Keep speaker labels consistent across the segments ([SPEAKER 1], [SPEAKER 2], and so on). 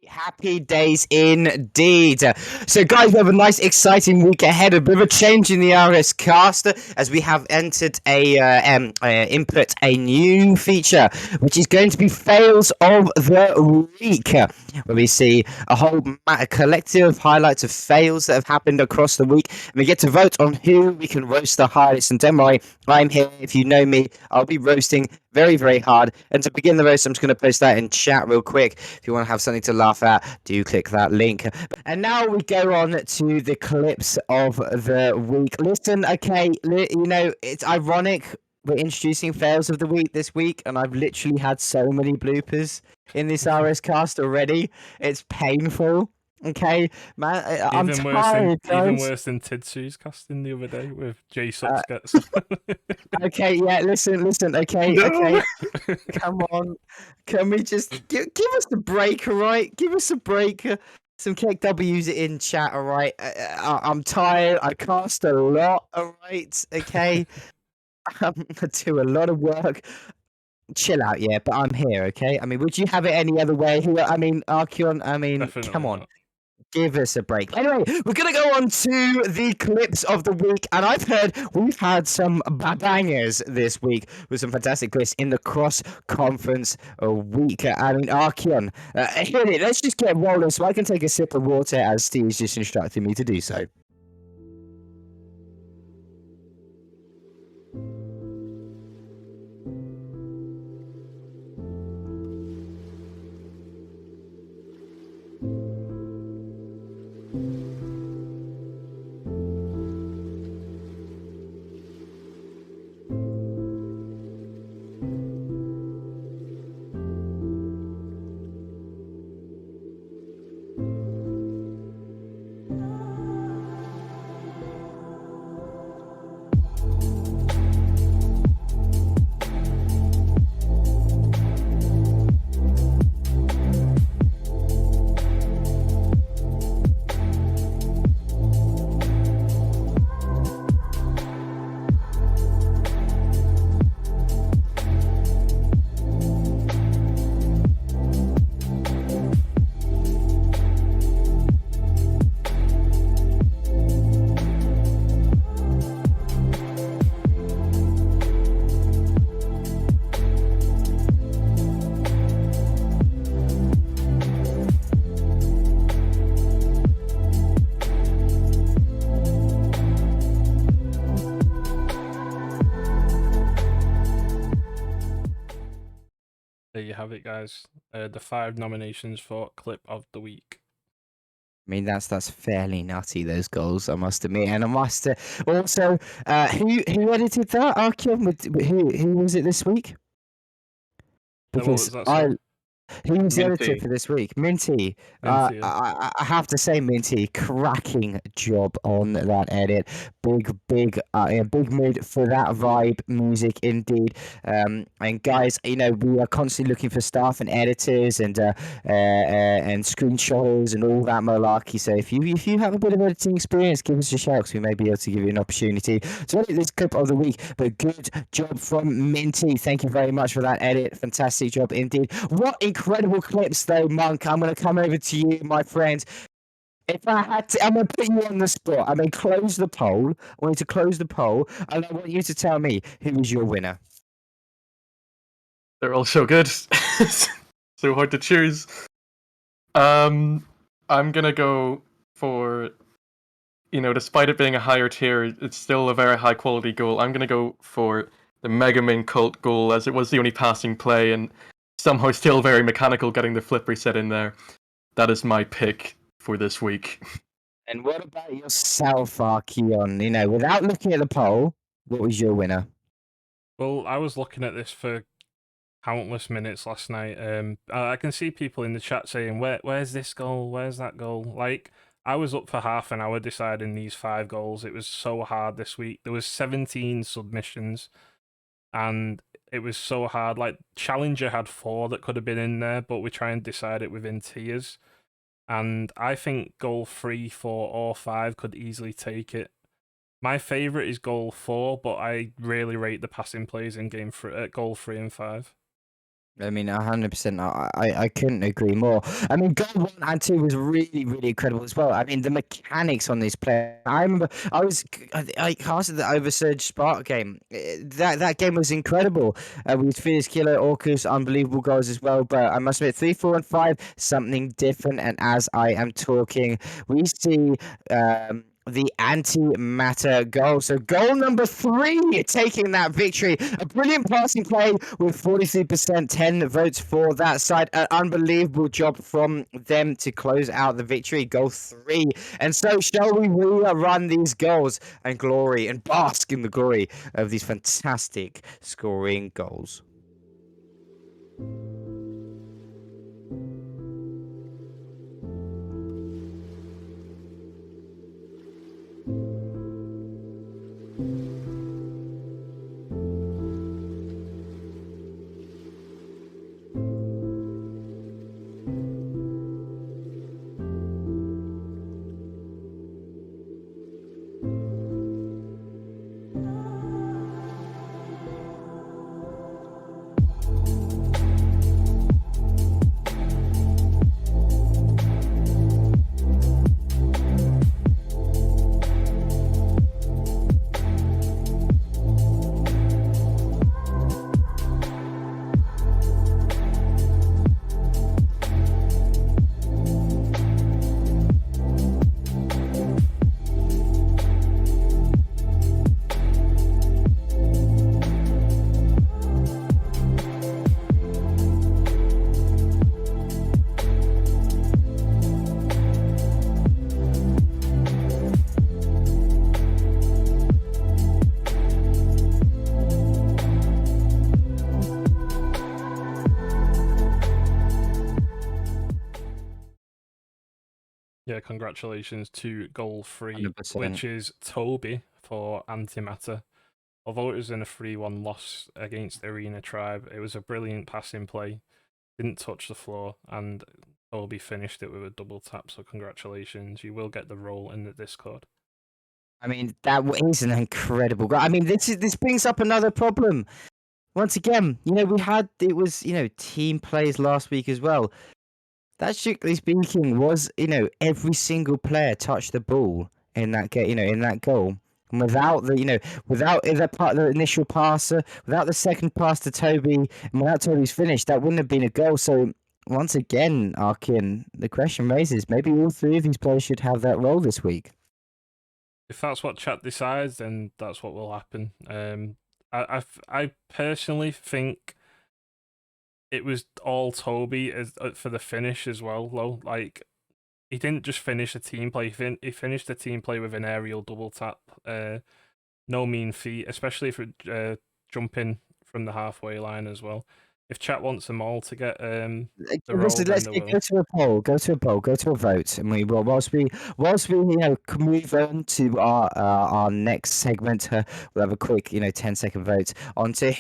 [SPEAKER 1] Happy days indeed. So, guys, we have a nice, exciting week ahead. A bit of a change in the RSCast as we have entered input a new feature, which is going to be fails of the week, where we see a collective highlights of fails that have happened across the week, and we get to vote on who we can roast the hardest. And don't worry, I'm here. If you know me, I'll be roasting very, very hard. And to begin the roast, I'm just going to post that in chat real quick. If you want to have something to laugh at, do click that link. And now we go on to the clips of the week. Listen, okay, it's ironic we're introducing fails of the week this week, and I've literally had so many bloopers in this RS cast already. It's painful. Okay, man, I'm tired,
[SPEAKER 2] even
[SPEAKER 1] guys.
[SPEAKER 2] worse than Tidsu's casting the other day with Jay Sucks gets.
[SPEAKER 1] Okay, yeah, listen, okay,
[SPEAKER 2] No!
[SPEAKER 1] okay. Come on. Can we just give us a break, all right? Give us a break. Some cake W's in chat, all right? I'm tired. I cast a lot, all right? Okay. I do a lot of work. Chill out, yeah, but I'm here, okay? I mean, would you have it any other way? I mean, Archeon,
[SPEAKER 2] Definitely
[SPEAKER 1] come on.
[SPEAKER 2] not.
[SPEAKER 1] Give us a break. Anyway, we're going to go on to the clips of the week, and I've heard we've had some bangers this week with some fantastic clips in the cross-conference week. I mean, Archeon, hit it. Let's just get rolling so I can take a sip of water as Steve's just instructed me to do so.
[SPEAKER 2] There you have it, guys. The 5 nominations for clip of the week.
[SPEAKER 1] I mean, that's fairly nutty, those goals, I must admit. And I must also, who edited that, Archeon? Who was it this week?
[SPEAKER 2] What
[SPEAKER 1] Because
[SPEAKER 2] was that, sorry?
[SPEAKER 1] Who's the editor
[SPEAKER 3] Minty.
[SPEAKER 1] for this week? Minty.
[SPEAKER 2] Minty, yeah.
[SPEAKER 1] I have to say, Minty, cracking job on that edit. Big mood for that vibe music indeed. And guys, we are constantly looking for staff and editors and screenshotters and all that malarkey. So if you have a bit of editing experience, give us a shout because we may be able to give you an opportunity to edit this clip of the week. But good job from Minty. Thank you very much for that edit. Fantastic job indeed. What incredible clips though, Monk. I'm going to come over to you, my friend. If I had to, I'm going to put you on the spot. I'm going to close the poll. I want you to close the poll, and I want you to tell me who is your winner.
[SPEAKER 3] They're all so good. So hard to choose. I'm gonna go for, despite it being a higher tier, it's still a very high quality goal. I'm gonna go for the Mega Man Cult goal, as it was the only passing play and somehow still very mechanical, getting the flip reset in there. That is my pick for this week.
[SPEAKER 1] And what about yourself, Archeon? Without looking at the poll, what was your winner?
[SPEAKER 2] Well, I was looking at this for countless minutes last night. I can see people in the chat saying, "Where's this goal? Where's that goal?" Like, I was up for half an hour deciding these 5 goals. It was so hard this week. There was 17 submissions, and it was so hard. Like, Challenger had 4 that could have been in there, but we try and decide it within tiers. And I think goal 3, 4, or 5 could easily take it. My favourite is goal 4, but I really rate the passing plays in goal 3 and 5.
[SPEAKER 1] I mean, 100%. I couldn't agree more. I mean, goal 1 and 2 was really, really incredible as well. I mean, the mechanics on this play. I remember I casted the Oversurge Spark game. That game was incredible. With Fierce Killer, Orcus, unbelievable goals as well. But I must admit, 3, 4, and 5, something different. And as I am talking, we see the antimatter goal. So goal number 3, taking that victory. A brilliant passing play with 43%, 10 votes for that side. An unbelievable job from them to close out the victory. Goal 3. And so shall we rerun these goals and glory and bask in the glory of these fantastic scoring goals.
[SPEAKER 2] Yeah, congratulations to goal 3,
[SPEAKER 1] 100%.
[SPEAKER 2] which is Toby for Antimatter. Although it was in a 3-1 loss against Arena Tribe, it was a brilliant passing play. Didn't touch the floor, and Toby finished it with a double tap. So congratulations! You will get the role in the Discord.
[SPEAKER 1] I mean, that is an incredible goal. I mean, this brings up another problem. Once again, it was team plays last week as well. That, strictly speaking, was every single player touched the ball in that game, in that goal. And without the initial passer, without the second pass to Toby, and without Toby's finish, that wouldn't have been a goal. So once again, Arkin, the question raises: maybe all 3 of these players should have that role this week.
[SPEAKER 2] If that's what chat decides, then that's what will happen. I personally think it was all Toby for the finish as well, though. Like, he didn't just finish a team play. He finished the team play with an aerial double tap. No mean feat, especially for jumping from the halfway line as well. If chat wants them all to get the role,
[SPEAKER 1] Let's
[SPEAKER 2] then they will.
[SPEAKER 1] go to a poll. Go to a vote, and we will whilst we move on to our next segment. We'll have a quick 10-second vote onto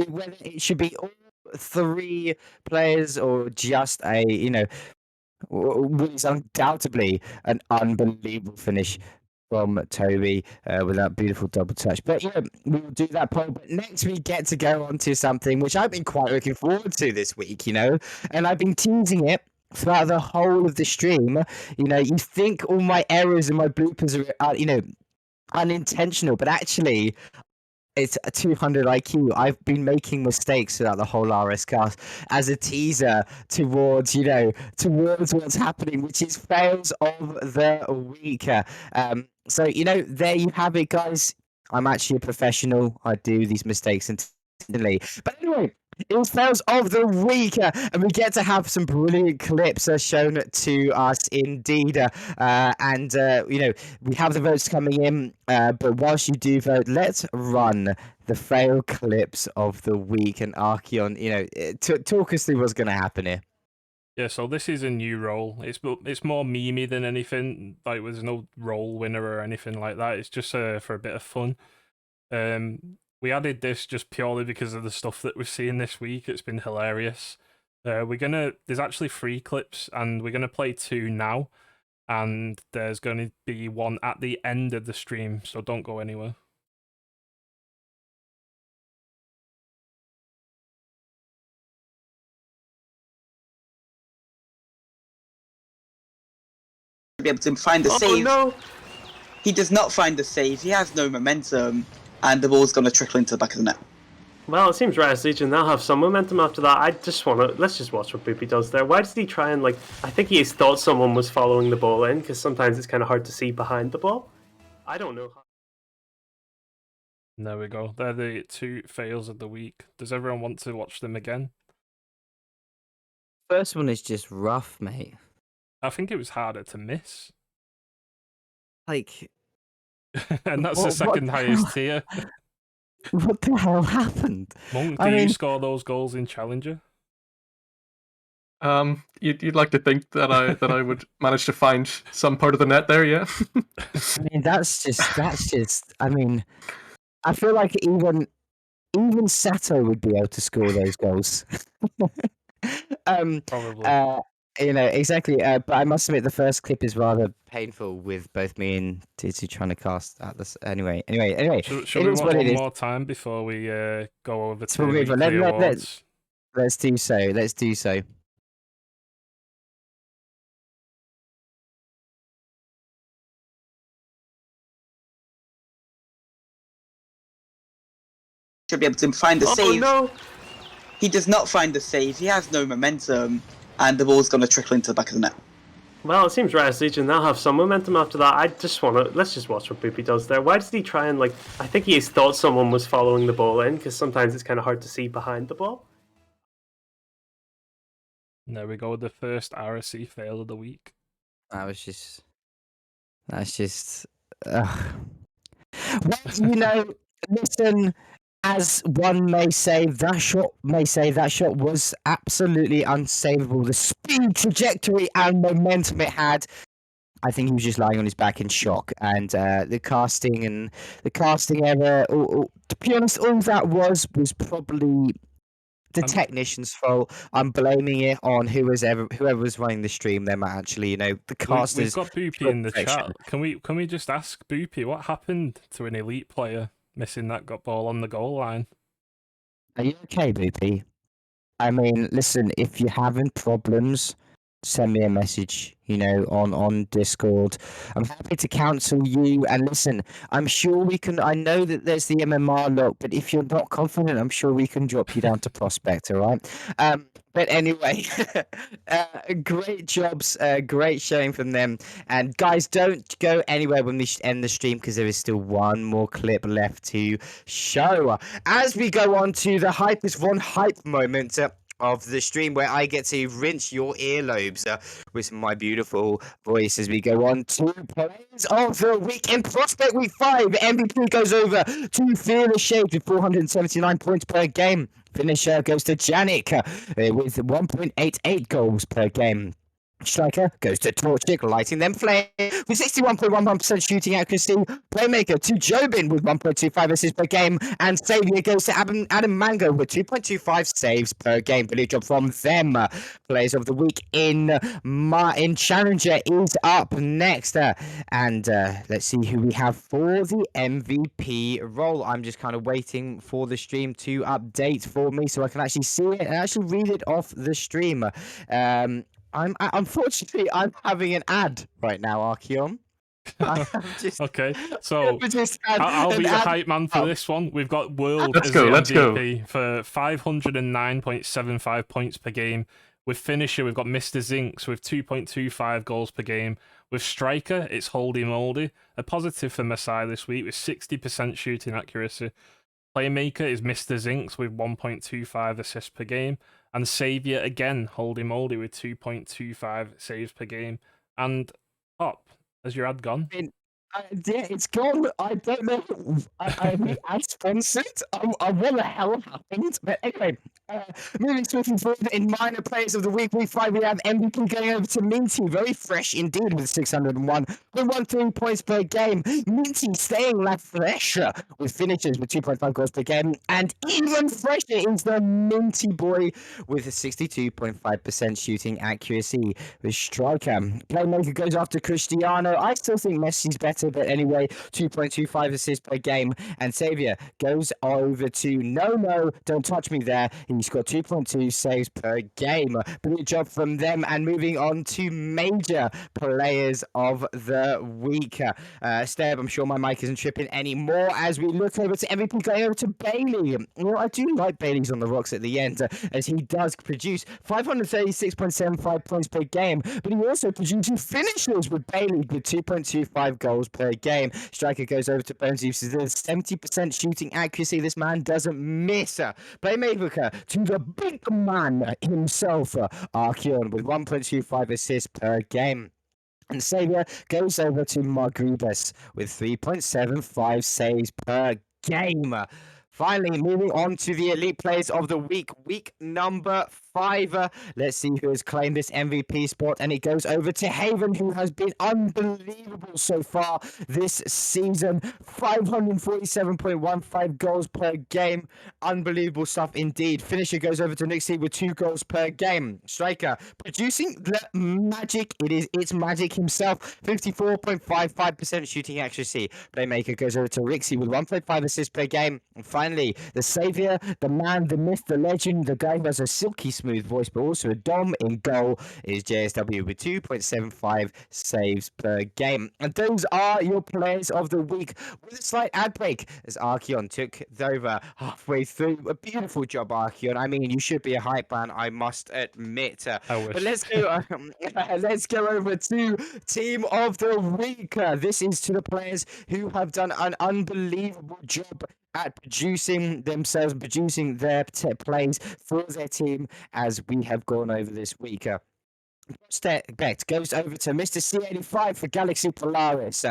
[SPEAKER 1] whether it should be all 3 players or just what is undoubtedly an unbelievable finish from Toby with that beautiful double touch. But we will do that poll. But next we get to go on to something which I've been quite looking forward to this week, and I've been teasing it throughout the whole of the stream. You think all my errors and my bloopers are unintentional, but actually it's a 200 IQ. I've been making mistakes throughout the whole RSCast as a teaser towards what's happening, which is fails of the week. So there you have it, guys. I'm actually a professional. I do these mistakes intentionally. But anyway, it was fails of the week, and we get to have some brilliant clips shown to us indeed. And we have the votes coming in. But whilst you do vote, let's run the fail clips of the week. And Archeon, talk us through what's going to happen here.
[SPEAKER 2] Yeah, so this is a new role. It's more memey than anything. Like, there's no role winner or anything like that. It's just for a bit of fun. We added this just purely because of the stuff that we're seeing this week. It's been hilarious. There's actually 3 clips, and we're gonna play 2 now, and there's going to be 1 at the end of the stream. So don't go anywhere.
[SPEAKER 4] be able to find the save.
[SPEAKER 5] No!
[SPEAKER 4] He does not find the save. He has no momentum, and the ball's going to trickle into the back of the net.
[SPEAKER 5] Well, it seems RSC and they'll have some momentum after that. Let's just watch what Boopy does there. Why does he try and, I think he thought someone was following the ball in, because sometimes it's kind of hard to see behind the ball. I don't know.
[SPEAKER 2] There we go. They're the 2 fails of the week. Does everyone want to watch them again?
[SPEAKER 1] First one is just rough, mate.
[SPEAKER 2] I think it was harder to miss.
[SPEAKER 1] Like,
[SPEAKER 2] And that's the
[SPEAKER 1] What
[SPEAKER 2] second
[SPEAKER 1] the
[SPEAKER 2] highest
[SPEAKER 1] hell?
[SPEAKER 2] tier.
[SPEAKER 1] what the hell happened?
[SPEAKER 2] Monk,
[SPEAKER 1] I
[SPEAKER 2] do you
[SPEAKER 1] mean-
[SPEAKER 2] score those goals in Challenger?
[SPEAKER 3] You'd like to think that I would manage to find some part of the net there, yeah.
[SPEAKER 1] I mean, that's just. I mean, I feel like even Sato would be able to score those goals.
[SPEAKER 2] Probably.
[SPEAKER 1] Exactly. But I must admit, the first clip is rather painful with both me and Titi trying to cast at this. Anyway.
[SPEAKER 2] Should
[SPEAKER 1] it
[SPEAKER 2] we
[SPEAKER 1] is
[SPEAKER 2] watch
[SPEAKER 1] what it
[SPEAKER 2] one
[SPEAKER 1] is.
[SPEAKER 2] more time before we go over
[SPEAKER 1] So
[SPEAKER 2] to
[SPEAKER 1] we'll move on.
[SPEAKER 2] weekly
[SPEAKER 1] Let's
[SPEAKER 2] awards?
[SPEAKER 1] do so. Let's do so.
[SPEAKER 4] Should be able to find the save.
[SPEAKER 5] No!
[SPEAKER 4] He does not find the save. He has no momentum, and the ball's going to trickle into the back of the net.
[SPEAKER 5] Well, it seems RSC and they'll have some momentum after that. Let's just watch what Boopy does there. Why does he try and, I think he thought someone was following the ball in, because sometimes it's kind of hard to see behind the ball.
[SPEAKER 2] There we go. The first RSC fail of the week.
[SPEAKER 1] That's just. Well, listen. As one may say, that shot was absolutely unsavable. The speed, trajectory, and momentum it had. I think he was just lying on his back in shock, and the casting error. To be honest, all that was probably the technician's fault. I'm blaming it on whoever was running the stream. Them actually, the
[SPEAKER 2] We've
[SPEAKER 1] casters.
[SPEAKER 2] got Boopy in the
[SPEAKER 1] perfection.
[SPEAKER 2] chat. Can we just ask Boopy what happened to an elite player missing that ball on the goal line?
[SPEAKER 1] Are you okay, Boopy? I mean, listen, if you're having problems, send me a message, on Discord. I'm happy to counsel you. And listen, I'm sure we can. I know that there's the MMR lock, but if you're not confident, I'm sure we can drop you down to Prospect, all right? But anyway, great jobs, great showing from them. And guys, don't go anywhere when we end the stream, because there is still one more clip left to show. As we go on to the hypest one hype moment of the stream, where I get to rinse your earlobes with my beautiful voice as we go on to players of the week in Prospect Week 5. MVP goes over to Fearless Shades with 479 points per game. Finisher goes to Janik with 1.88 goals per game. Striker goes to Torchic, lighting them flame with 61.11% shooting accuracy. Playmaker to Jobin with 1.25 assists per game. And Savior goes to Adam Mango with 2.25 saves per game. Blue job from them. Players of the week in Challenger is up next. And let's see who we have for the MVP role. I'm just kind of waiting for the stream to update for me so I can actually see it and actually read it off the stream. Unfortunately, I'm having an ad right now, Archeon.
[SPEAKER 2] Okay, so I'll be the hype man for this one. We've got World
[SPEAKER 3] Let's
[SPEAKER 2] as
[SPEAKER 3] go,
[SPEAKER 2] the
[SPEAKER 3] let's go.
[SPEAKER 2] MVP for 509.75 points per game. With Finisher, we've got Mr. Zinks with 2.25 goals per game. With Striker, it's Holdy Moldy. A positive for Masai this week with 60% shooting accuracy. Playmaker is Mr. Zinks with 1.25 assists per game. And Savior, again, Holdy Moldy with 2.25 saves per game. And Pop, has your ad gone?
[SPEAKER 1] Yeah, it's gone. I don't know. I sponsored. I what the hell happened? But anyway, moving swiftly forward in minor players of the week 5, we have MVP going over to Minty, very fresh indeed with 601.13 points per game. Minty staying la fresh with finishers with 2.5 goals per game, and even fresher is the Minty boy with a 62.5% shooting accuracy. With Striker, Playmaker goes after Cristiano. I still think Messi's better. But anyway, 2.25 assists per game. And Savior goes over to No, don't touch me there. He scored 2.2 saves per game. Brilliant job from them. And moving on to major players of the week. Steb, I'm sure my mic isn't tripping anymore as we look over to MVP going over to Bailey. Well, I do like Bailey's on the rocks at the end as he does produce 536.75 points per game, but he also produces finishes with Bailey with 2.25 goals per game. Striker goes over to Bones. Uses 70% shooting accuracy. This man doesn't miss. Playmaker to the big man himself, Archeon, with 1.25 assists per game. And Saviour goes over to Margaritas with 3.75 saves per game. Finally, moving on to the elite players of the week. Week number 5. Let's see who has claimed this MVP spot. And it goes over to Haven, who has been unbelievable so far this season. 547.15 goals per game. Unbelievable stuff indeed. Finisher goes over to Nixie with 2 goals per game. Striker producing the magic. It's magic himself. 54.55% shooting accuracy. Playmaker goes over to Rixie with 1.5 assists per game. And finally, the saviour, the man, the myth, the legend, the guy who has a silky smooth voice, but also a dom in goal, is JSW with 2.75 saves per game. And those are your players of the week, with a slight ad break as Archeon took over halfway through. A beautiful job, Archeon. I mean, you should be a hype man, I must admit. But let's go. Let's go over to team of the week. This is to the players who have done an unbelievable job at producing themselves, producing their plays for their team as we have gone over this week. Bet goes over to Mr. C85 for Galaxy Polaris.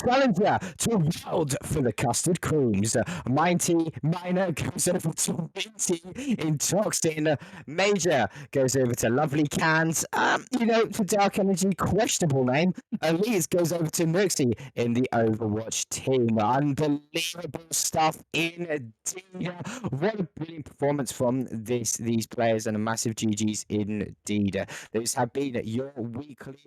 [SPEAKER 1] Challenger to Wild for the Custard Creams. Mighty Minor goes over to Winty in Toxin. Major goes over to Lovely Cans. For Dark Energy, questionable name. Elise goes over to Nuxie in the Overwatch team. Unbelievable stuff indeed. What a brilliant performance from these players, and a massive GG's indeed. Those have been your weekly